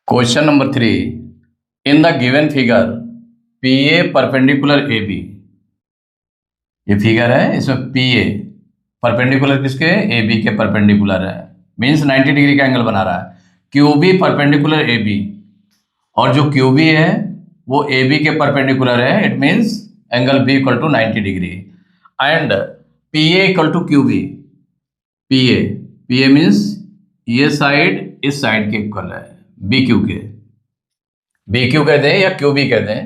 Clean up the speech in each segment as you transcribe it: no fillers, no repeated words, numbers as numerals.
Question number 3 in the given figure P A perpendicular A B. ये figure है, इसमें P A perpendicular किसके, A B के perpendicular है, मीन्स 90 डिग्री का एंगल बना रहा है। Q B perpendicular A B, और जो क्यू बी है वो ए बी के परपेंडिकुलर है, it means angle B equal to 90 degree. And P A equal to Q B, P A means ये साइड इस साइड के इक्वल है, बी क्यू के, बी क्यू कहते हैं या क्यू बी कहते हैं,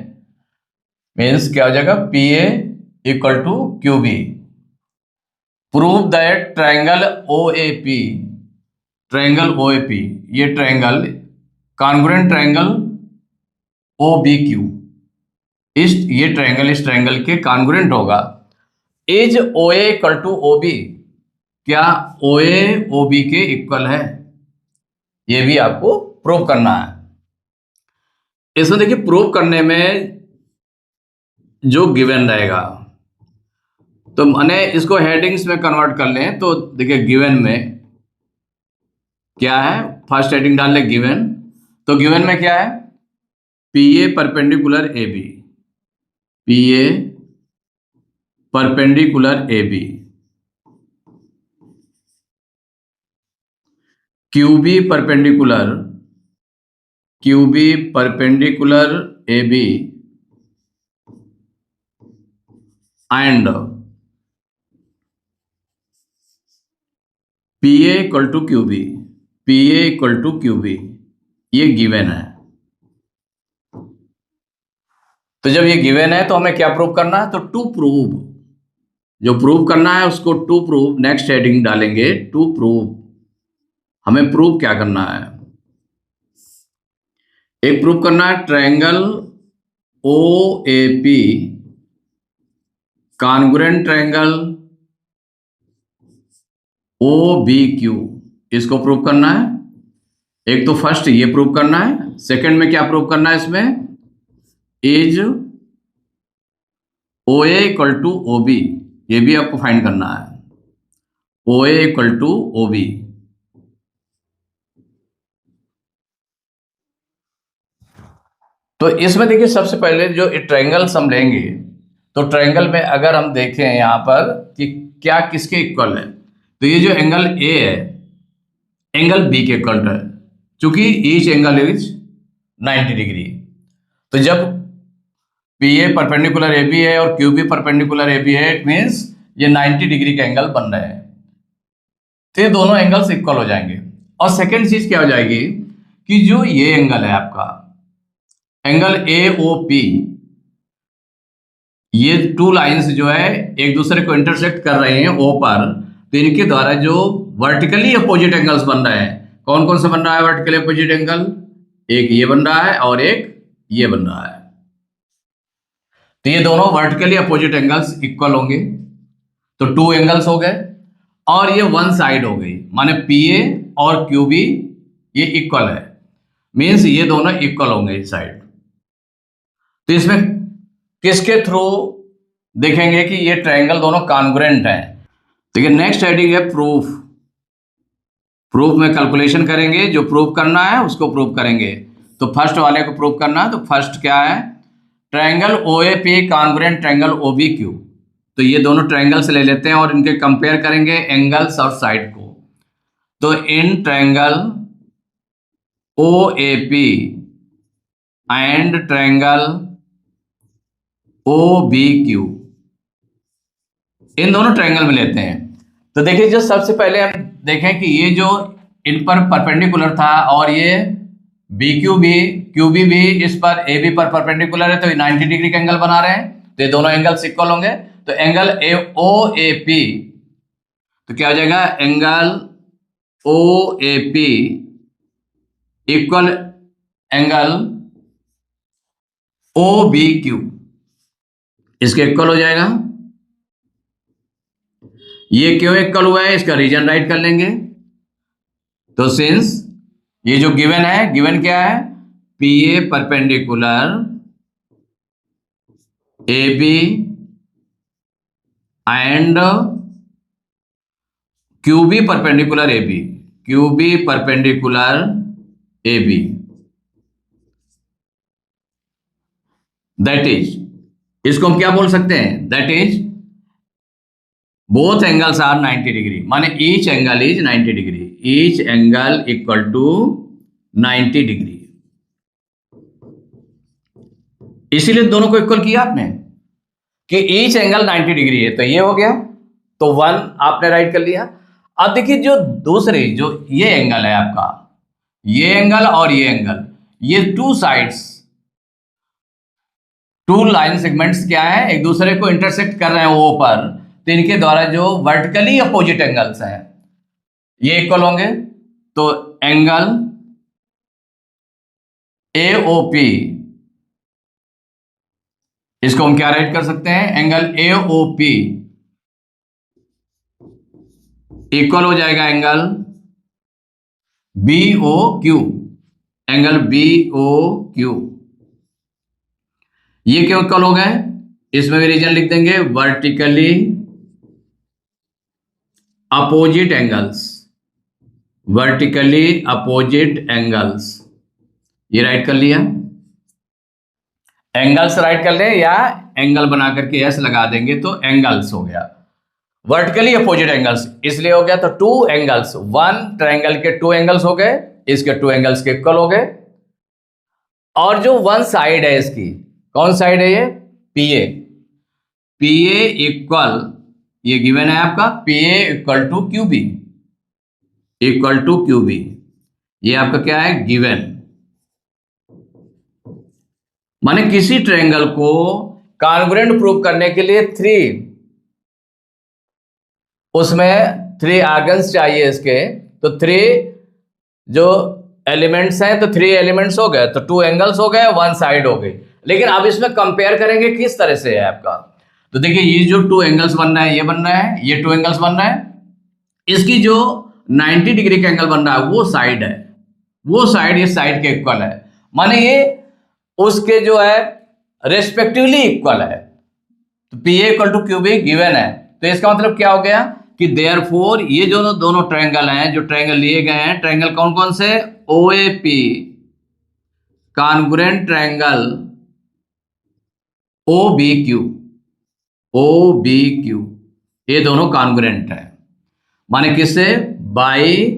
मीन्स क्या हो जाएगा, P A equal to Q B. Prove that triangle O A P, triangle O A P, ये triangle congruent triangle O B Q, ये ट्रायंगल इस ट्रायंगल के कॉन्ग्रुएंट होगा। Is O A equal to O B, क्या O ए O B के equal है, ये भी आपको प्रूव करना है। इसमें देखिए प्रूव करने में जो गिवन रहेगा, तो मैंने इसको हेडिंग्स में कन्वर्ट कर लें। तो देखिए गिवन में क्या है, फर्स्ट हेडिंग डाल लें गिवन। तो गिवन में क्या है, P A perpendicular A B, P A perpendicular A B, Q B perpendicular, Q B perpendicular A B and P A equal to Q B, P A equal to Q B, ये given है। तो जब ये given है तो हमें क्या prove करना है, तो टू प्रूव, जो प्रूव करना है उसको टू प्रूव, नेक्स्ट हेडिंग डालेंगे टू प्रूव। हमें प्रूव क्या करना है, एक प्रूव करना है triangle O A P congruent triangle O B Q, इसको प्रूव करना है। एक तो फर्स्ट ये प्रूव करना है, सेकंड में क्या प्रूव करना है, इसमें is O A equal to O B, ये भी आपको फाइंड करना है, O A equal to O B. तो इसमें देखिए सबसे पहले जो ट्रायंगल्स हम लेंगे, तो ट्रायंगल में अगर हम देखें यहाँ पर कि क्या किसके इक्वल है, तो ये जो एंगल ए है एंगल बी के इक्वल है, चूंकि ईच एंगल इज 90 डिग्री। तो जब P A perpendicular A B है और Q B perpendicular A B है, इट मीन्स ये 90 डिग्री के एंगल बन रहे हैं, तो ये दोनों एंगल्स इक्वल हो जाएंगे। और सेकेंड चीज क्या हो जाएगी कि जो ये एंगल है आपका एंगल ए ओ पी, ये टू लाइंस जो है एक दूसरे को इंटरसेक्ट कर रहे हैं ओ पर, तो इनके द्वारा जो वर्टिकली अपोजिट एंगल्स बन रहे हैं, कौन कौन सा बन रहा है वर्टिकली अपोजिट एंगल, एक ये बन रहा है और एक ये बन रहा है। तो ये दोनों वर्टिकली अपोजिट एंगल्स इक्वल होंगे, तो टू एंगल्स हो गए, और ये वन साइड हो गई, माने पी ए और क्यू बी ये इक्वल है, मीन्स ये दोनों इक्वल होंगे इस साइड। तो इसमें किसके थ्रू देखेंगे कि ये ट्रायंगल दोनों कॉन्ग्रुएंट हैं। देखिए नेक्स्ट हेडिंग है प्रूफ, प्रूफ में कैलकुलेशन करेंगे, जो प्रूफ करना है उसको प्रूफ करेंगे। तो फर्स्ट वाले को प्रूफ करना है, तो फर्स्ट क्या है, triangle O A P congruent triangle O B Q. तो ये दोनों ट्रायंगल्स ले लेते हैं और इनके कंपेयर करेंगे एंगल्स और साइड को। तो in triangle O A P and triangle O B Q, इन दोनों ट्रायंगल में लेते हैं। तो देखिए जो सबसे पहले हम देखें कि ये जो इन पर परपेंडिकुलर था और ये B Q B Q B भी इस पर ए बी पर परपेंडिकुलर है, तो ये 90 डिग्री का एंगल बना रहे हैं, तो ये दोनों एंगल्स इक्वल होंगे। तो angle A O A P, तो क्या हो जाएगा, angle O A P equal angle O B Q, इसके इक्वल हो जाएगा। ये क्यों इक्वल हुआ है, इसका रीजन राइट कर लेंगे। तो सिंस ये जो गिवन है, गिवन क्या है, P A perpendicular A B and Q B perpendicular A B, Q B perpendicular A B, that is, इसको हम क्या बोल सकते हैं, that is both angles are 90 degree, माने each angle is 90 degree, each angle equal to 90 degree. इसीलिए दोनों को इक्वल किया आपने कि ईच एंगल 90 डिग्री है, तो ये हो गया, तो 1 आपने राइट कर लिया। अब देखिए जो दूसरी, जो ये एंगल है आपका, ये एंगल और ये एंगल, ये two sides, two line segments क्या है, एक दूसरे को इंटरसेक्ट कर रहे हैं वो पर, तो इनके द्वारा जो वर्टिकली अपोजिट एंगल्स हैं ये इक्वल होंगे। तो एंगल AOP, इसको हम क्या राइट कर सकते हैं, एंगल AOP इक्वल हो जाएगा एंगल BOQ, एंगल BOQ। ये क्यों इक्वल हो गए, इसमें भी रीजन लिख देंगे, vertically opposite angles, vertically opposite angles, ये राइट कर लिया, एंगल्स राइट कर ले या एंगल बना करके एस लगा देंगे तो एंगल्स हो गया, वर्टिकली अपोजिट एंगल्स इसलिए हो गया। तो टू एंगल्स, वन ट्रायंगल के टू एंगल्स हो गए, इसके टू एंगल्स के इक्वल हो गए। और जो वन साइड है इसकी, कौन साइड है ये, PA, PA इक्वल, ये गिवन है आपका, PA equal to QB, equal to QB, ये आपका क्या है, गिवन। माने किसी ट्रायंगल को कॉन्ग्रुएंट प्रूव करने के लिए उसमें 3 आर्गन्स चाहिए इसके, तो 3 जो एलिमेंट्स हैं, तो 3 एलिमेंट्स हो गए, तो 2 एंगल्स हो गए, 1 साइड हो गई। लेकिन अब इसमें कंपेयर करेंगे किस तरह से है आपका, तो देखिए ये जो 2 एंगल्स बन रहा है, ये बन रहा है, ये 2 एंगल्स बन रहा है, इसकी जो 90 डिग्री का एंगल बन रहा है वो साइड है, वो साइड इस साइड के इक्वल है, माने ये उसके जो है रेस्पेक्टिवली इक्वल है। तो PA equal to QB given है, तो इसका मतलब क्या हो गया कि देयरफॉर ये जो दोनों ट्रायंगल हैं, जो ट्रायंगल लिए गए हैं, ट्रायंगल कौन कौन से, OAP congruent triangle, OBQ, OBQ, ये दोनों कॉन्ग्रुएंट है, माने किससे, बाई।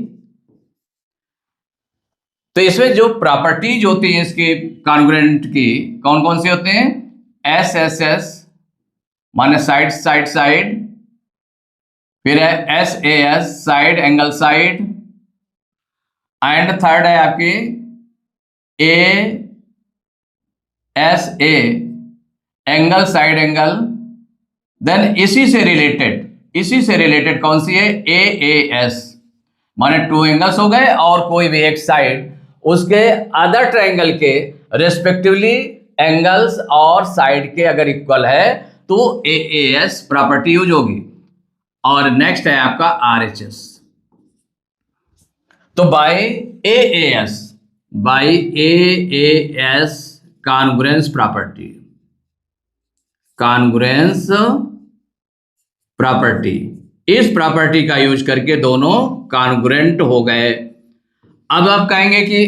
तो इसमें जो प्रॉपर्टीज होती है इसके कॉन्ग्रुएंट की, कौन कौन से होते हैं, SSS माने साइड साइड साइड, फिर है SAS side angle side, and third है आपकी ASA angle side angle. Then इसी से रिलेटेड कौन सी है, AAS माने 2 एंगल्स हो गए और कोई भी एक साइड उसके अदर ट्रायंगल के रेस्पेक्टिवली एंगल्स और साइड के अगर इक्वल है तो AAS प्रॉपर्टी यूज होगी। और नेक्स्ट है आपका RHS। तो बाय AAS कॉन्ग्रुएंस प्रॉपर्टी, इस प्रॉपर्टी का यूज करके दोनों कॉन्ग्रुएंट हो गए। अब आप कहेंगे कि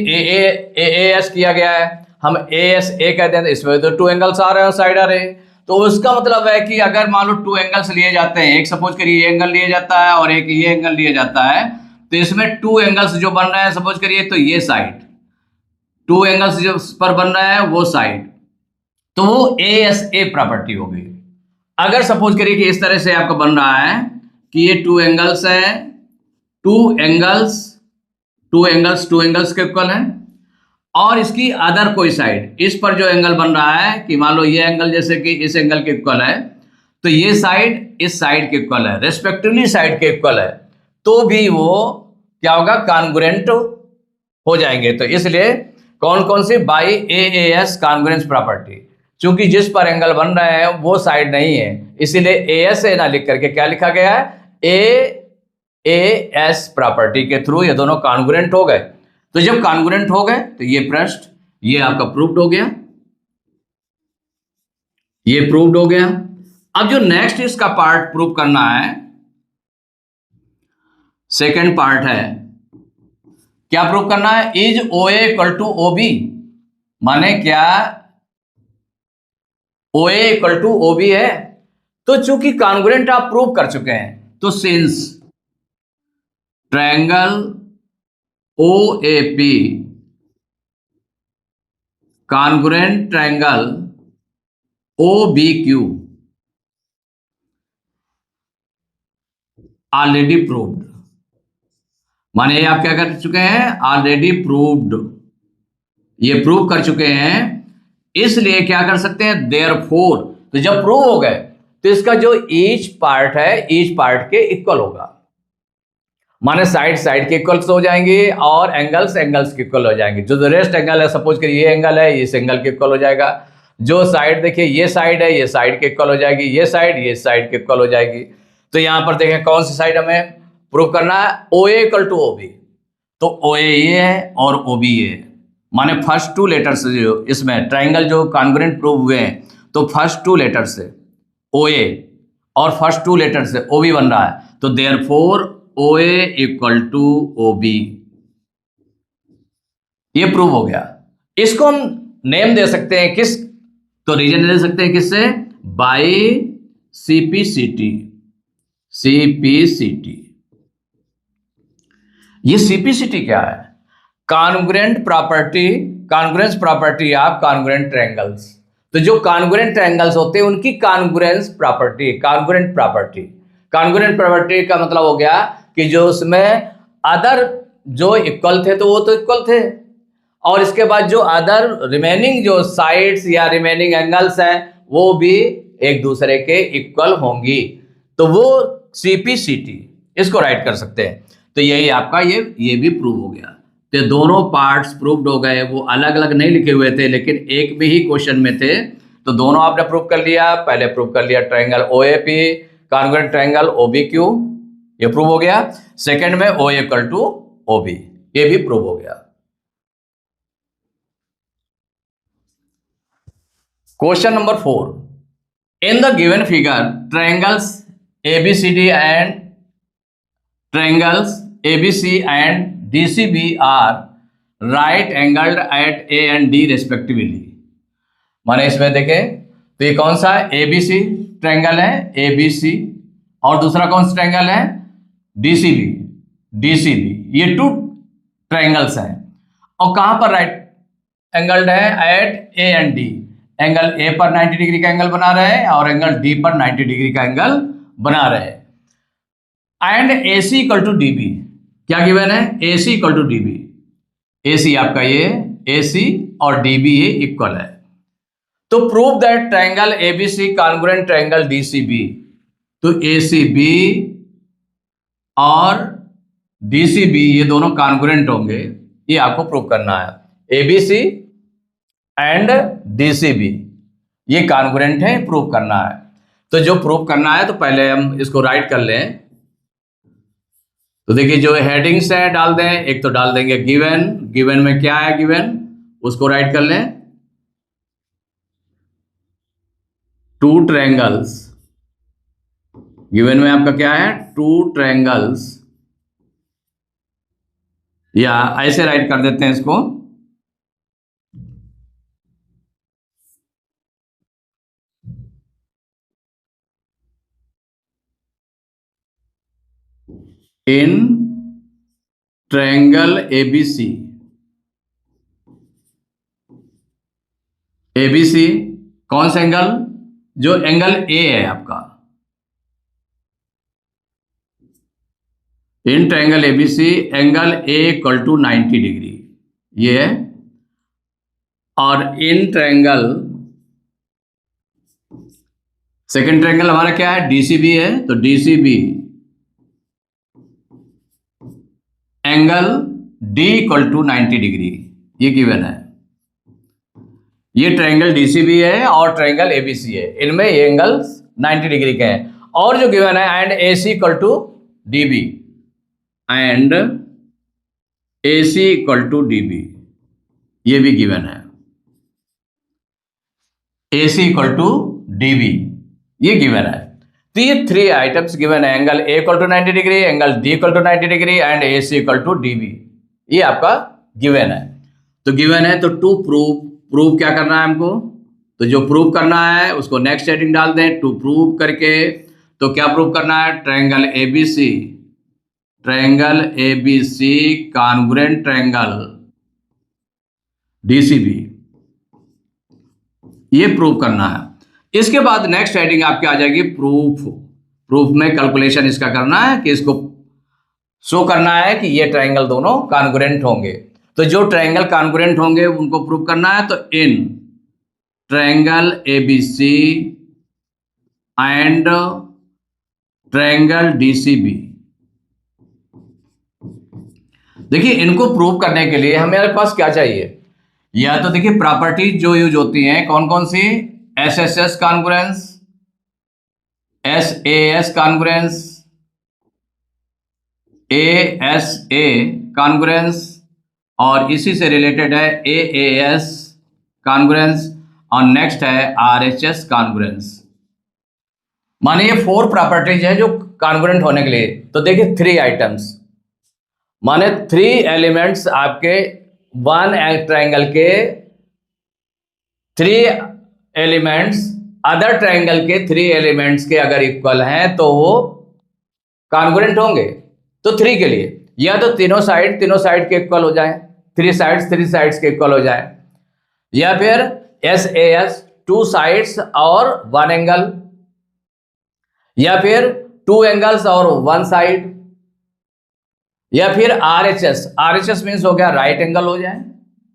AAS किया गया है, हम ASA कहते हैं, इसमें तो 2 एंगल्स आ रहे हैं और साइड आ रहे हैं, तो उसका मतलब है कि अगर मान लो 2 एंगल्स लिए जाते हैं, एक सपोज करिए ये एंगल लिया जाता है और एक ये एंगल लिया जाता है, तो इसमें 2 एंगल्स जो बन रहे हैं, सपोज करिए तो ये साइड 2 एंगल्स जो पर बन रहा है वो साइड, तो वो ASA प्रॉपर्टी हो गई। अगर सपोज करिए कि इस तरह से आपका बन रहा है कि ये 2 एंगल्स हैं, 2 एंगल्स के इक्वल है, और इसकी अदर कोई साइड, इस पर जो एंगल बन रहा है कि मान लो ये एंगल जैसे कि इस एंगल के इक्वल है, तो ये साइड इस साइड के इक्वल है, रेस्पेक्टिवली साइड के इक्वल है, तो भी वो क्या होगा, कॉन्ग्रुएंट हो जाएंगे। तो इसलिए कौन कौन सी, बाई AAS कॉन्ग्रुएंस प्रॉपर्टी, क्योंकि जिस पर एंगल बन रहे हैं वो साइड नहीं है, इसीलिए ASA ना लिख करके क्या लिखा गया है, AAS प्रॉपर्टी के थ्रू ये दोनों कॉन्ग्रुएंट हो गए। तो जब कॉन्ग्रुएंट हो गए तो ये पृष्ठ, ये आपका प्रूव्ड हो गया, ये प्रूव्ड हो गया। अब जो नेक्स्ट इसका पार्ट प्रूव करना है, सेकंड पार्ट है, क्या प्रूव करना है, is OA equal to OB, माने क्या OA इक्वल टू OB है, तो चूंकि कॉन्ग्रुएंट आप प्रूव कर चुके हैं, तो since triangle OAP congruent triangle OBQ already proved, माने आप क्या कर चुके हैं, ऑलरेडी प्रूव्ड, ये प्रूव कर चुके हैं, इसलिए क्या कर सकते हैं, देयरफॉर, तो जब प्रूव हो गए तो इसका जो ईच पार्ट है, ईच पार्ट के इक्वल होगा, माने साइड साइड के इक्वल हो जाएंगे और एंगल्स एंगल्स के इक्वल हो जाएंगे। जो रेस्ट एंगल है, सपोज करिए ये एंगल है, इस एंगल के इक्वल हो जाएगा। जो साइड देखिए ये साइड है, ये साइड के इक्वल हो जाएगी, ये साइड के इक्वल हो जाएगी। तो यहां पर देखें कौन सी साइड हमें प्रूव करना है, OA इक्वल टू OB, तो OA ये है और OB ये है, माने फर्स्ट टू लेटर्स जो इसमें ट्राइंगल जो कॉन्ग्रुएंट प्रूव हुए हैं, तो फर्स्ट टू लेटर से OA और फर्स्ट टू लेटर से OB बन रहा है, तो therefore OA equal to OB, ये प्रूव हो गया। इसको हम नेम दे सकते हैं किस, तो रीजन दे सकते हैं किससे, बाय CPCT, CPCT। ये CPCT क्या है, congruent property, congruence property of congruent triangles. तो जो कॉन्ग्रुएंट ट्रायंगल्स होते हैं उनकी congruence property, congruent property, congruent property का मतलब हो गया कि जो उसमें अदर जो इक्वल थे तो वो तो इक्वल थे, और इसके बाद जो अदर रिमेनिंग जो साइड्स या रिमेनिंग एंगल्स हैं वो भी एक दूसरे के इक्वल होंगी, तो वो CPCT, इसको राइट कर सकते हैं। तो यही आपका ये भी प्रूव हो गया। तो दोनों पार्ट्स प्रूव्ड हो गए, वो अलग अलग नहीं लिखे हुए थे लेकिन एक भी ही क्वेश्चन में थे, तो दोनों आपने प्रूव कर लिया। पहले प्रूव कर लिया triangle OAP congruent triangle OBQ, ये प्रूव हो गया। सेकंड में OA इक्वल टू OB, ये भी प्रूव हो गया। Question number 4, in the given figure triangles ABCD and triangles ABC and DCB are right angled at A and D respectively। माने इसमें देखें तो ये कौन सा है, ABC ट्रायंगल है, ABC, और दूसरा कौन सा ट्रायंगल है, DCB, ये टू ट्रायंगल्स हैं, और कहां पर राइट एंगल्ड है, at A and D। Angle A पर 90 डिग्री का एंगल बना रहे हैं और एंगल D पर 90 डिग्री का एंगल बना रहे हैं। And AC equal to DB, क्या गिवन है, AC equal to DB, AC आपका ये AC और DB ये इक्वल है। तो prove that triangle ABC congruent triangle DCB, तो ACB और DCB ये दोनों कॉन्ग्रुएंट होंगे, ये आपको प्रूव करना है। ABC एंड DCB ये कॉन्ग्रुएंट है, प्रूव करना है। तो जो प्रूव करना है तो पहले हम इसको राइट कर लें। तो देखिए जो हेडिंग्स है डाल दें, एक तो डाल देंगे गिवन, गिवन में क्या है, गिवन उसको राइट कर लें, टू ट्रायंगल्स, गिवन में आपका क्या है, टू ट्रायंगल्स, या ऐसे राइट कर देते हैं इसको, इन ट्रायंगल ABC, ABC कौन सा एंगल, जो एंगल A है आपका, in triangle ABC angle A equal to 90 degree ये है, और इन ट्रायंगल सेकेंड ट्रायंगल हमारा क्या है, DCB है, तो DCB angle D equal to 90 degree, ये गिवन है। ये ट्रायंगल DCB है और ट्रायंगल ABC है, इनमें ये एंगल्स 90 डिग्री के हैं, और जो गिवन है and AC equal to DB, and AC equal to DB, ये भी गिवन है। AC इक्वल टू DB ये गिवन है। तो ये थ्री आइटम्स गिवन है, angle A equal to 90 degree, angle D equal to 90 degree and AC equal to DB, ये आपका गिवन है। तो गिवन है तो टू प्रूव क्या करना है हमको, तो जो प्रूव करना है उसको नेक्स्ट हेडिंग डाल दें, टू प्रूव करके। तो क्या प्रूव करना है? Triangle ABC, triangle ABC congruent triangle DCB, ये प्रूव करना है। इसके बाद नेक्स्ट हेडिंग आपकी आ जाएगी प्रूफ। प्रूफ में कैलकुलेशन इसका करना है कि इसको शो करना है कि ये ट्रायंगल दोनों कॉन्ग्रुएंट होंगे। तो जो ट्रायंगल कॉन्ग्रुएंट होंगे उनको प्रूव करना है। तो in triangle ABC and triangle DCB, देखिए इनको प्रूव करने के लिए हमारे पास क्या चाहिए? या तो देखिए प्रॉपर्टीज जो यूज होती हैं कौन कौन सी? SSS congruence, SAS congruence, ASA congruence, और इसी से रिलेटेड है एएएस कॉन्ग्रुएंस, और नेक्स्ट है आरएचएस कॉन्ग्रुएंस। माने ये 4 प्रॉपर्टीज है जो कॉन्ग्रुएंट होने के लिए। तो देखिए 3 आइटम्स, माने 3 एलिमेंट्स आपके वन ट्रायंगल के, 3 एलिमेंट्स अदर ट्रायंगल के 3 एलिमेंट्स के अगर इक्वल हैं तो वो कॉन्ग्रुएंट होंगे। तो 3 के लिए या तो तीनों साइड के इक्वल हो जाए, 3 साइड्स के इक्वल हो जाए, या फिर एस ए एस 2 साइड्स और 1 एंगल, या फिर 2 एंगल्स और 1 साइड, या फिर आरएचएस मीन्स हो गया राइट एंगल हो जाए,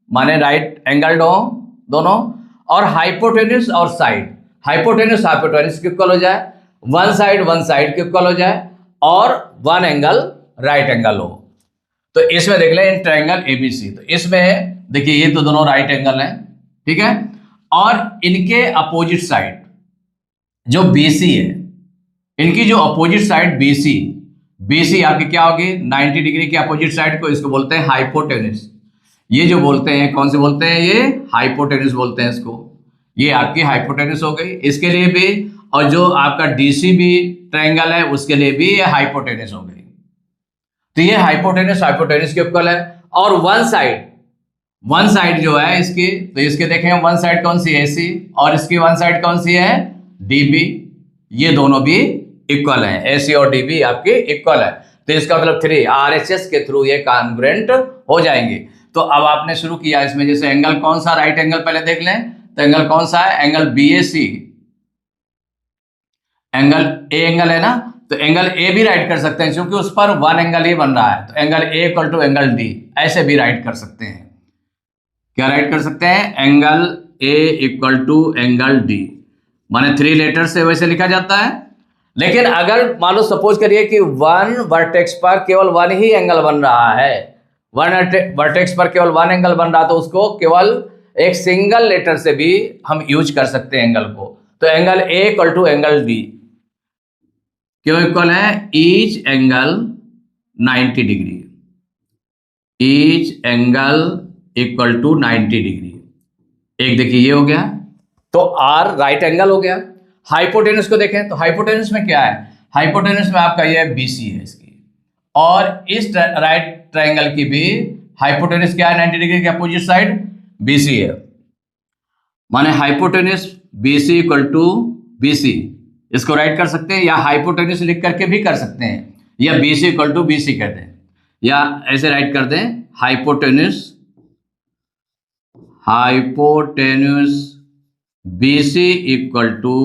माने राइट एंगल्ड हो दोनों, और हाइपोटेन्यूस और साइड, हाइपोटेन्यूस के इक्वल हो जाए, 1 साइड के इक्वल हो जाए, और 1 एंगल राइट एंगल हो। तो इसमें देख लें इन ट्रायंगल एबीसी, तो इसमें देखिए ये तो दोनों राइट एंगल हैं, ठीक है, और इनके अपोजिट साइड जो बीसी है, इनकी जो अपोजिट साइड बीसी आपकी क्या होगी? 90 डिग्री के अपोजिट साइड को इसको बोलते हैं हाइपोटेन्यूस। ये जो बोलते हैं कौन से बोलते हैं? ये हाइपोटेन्यूस बोलते हैं इसको। ये आपकी हाइपोटेन्यूस हो गई इसके लिए भी, और जो आपका डीसीबी ट्रायंगल है उसके लिए भी ये हाइपोटेन्यूस हो गई। तो ये हाइपोटेन्यूस के इक्वल है। और वन साइड जो है इसकी, तो इसके देखें वन साइड कौन सी है? एसी, और इसकी वन साइड कौन सी है? डीबी। ये दोनों भी इक्वल है, एसी और डीबी आपके इक्वल है। तो इसका मतलब 3 आरएचएस के थ्रू ये कॉन्ग्रुएंट हो जाएंगे। तो अब आपने शुरू किया इसमें, जैसे एंगल कौन सा? राइट एंगल पहले देख लें। तो एंगल कौन सा है? Angle B A C, angle A angle है ना, तो एंगल ए भी राइट कर सकते हैं क्योंकि उस पर 1 एंगल ही बन रहा है। तो angle A equal to angle D, ऐसे भी राइट कर सकते हैं। क्या राइट कर सकते हैं? Angle A equal to angle D, माने 3 लेटर से वैसे लिखा जाता है। लेकिन अगर मान लो सपोज करिए कि 1 वर्टेक्स पर केवल 1 ही एंगल बन रहा है, 1 वर्टेक्स पर केवल 1 एंगल बन रहा, तो उसको केवल एक सिंगल लेटर से भी हम यूज कर सकते हैं एंगल को। तो angle A equal to angle D क्यों इक्वल है? Each angle 90 degree, each angle equal to 90 degree. एक देखिए ये हो गया, तो आर राइट एंगल हो गया। हाइपोटेन्यूस को देखें तो हाइपोटेन्यूस में क्या है? हाइपोटेन्यूस में आपका ये बीसी है इसकी, और इस राइट ट्रायंगल की भी हाइपोटेन्यूस क्या है? 90 डिग्री के अपोजिट साइड बीसी है, माने hypotenuse B C equal to B C. इसको राइट कर सकते हैं या हाइपोटेन्यूस लिख करके भी कर सकते हैं, या बीसी इक्वल टू बीसी कर दें, या ऐसे राइट कर दें hypotenuse B C equal to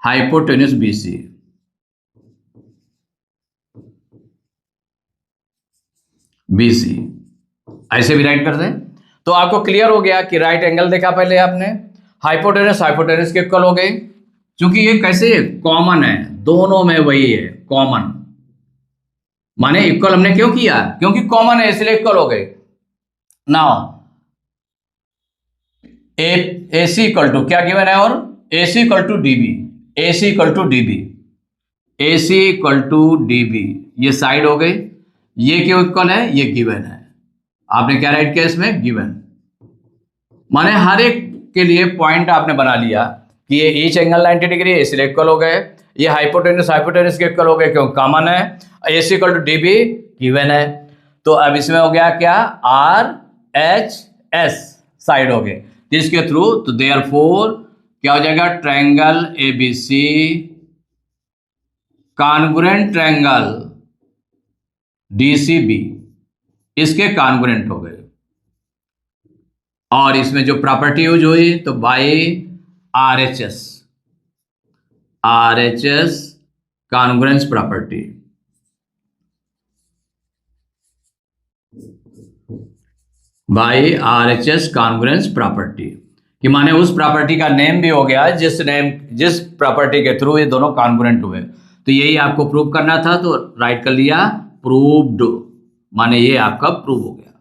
hypotenuse B C. ऐसे भी राइट कर दें। तो आपको क्लियर हो गया कि राइट एंगल देखा पहले आपने, हाइपोटेन्यूस के इक्वल हो गए, क्योंकि ये कैसे कॉमन है, दोनों में वही है कॉमन, माने इक्वल हमने क्यों किया? क्योंकि कॉमन है इसलिए इक्वल हो गए। नाउ AC इक्वल टू क्या गिवन है? और AC equal to D B, AC equal to D B, AC equal to D B, ये साइड हो गई। ये क्यों इक्वल है? ये गिवन है। आपने क्या राइट किया इसमें? गिवन, माने हर एक के लिए पॉइंट आपने बना लिया कि ये ईच एंगल 90 डिग्री इसलिए इक्वल हो गए, ये हाइपोटेन्यूस के इक्वल हो गए क्यों? कॉमन है। AC equal to D B given है। तो अब इसमें हो गया क्या? RHS साइड हो गए जिसके थ्रू, तो देयरफॉर क्या हो जाएगा, triangle ABC congruent triangle DCB इसके कॉन्ग्रुएंट हो गए। और इसमें जो प्रॉपर्टी यूज हुई तो by RHS congruence property, by RHS congruence property, कि माने उस प्रॉपर्टी का नेम भी हो गया जिस प्रॉपर्टी के थ्रू ये दोनों कॉन्ग्रुएंट हुए। तो यही आपको प्रूव करना था, तो राइट कर लिया प्रूव्ड, माने ये आपका प्रूव हो गया।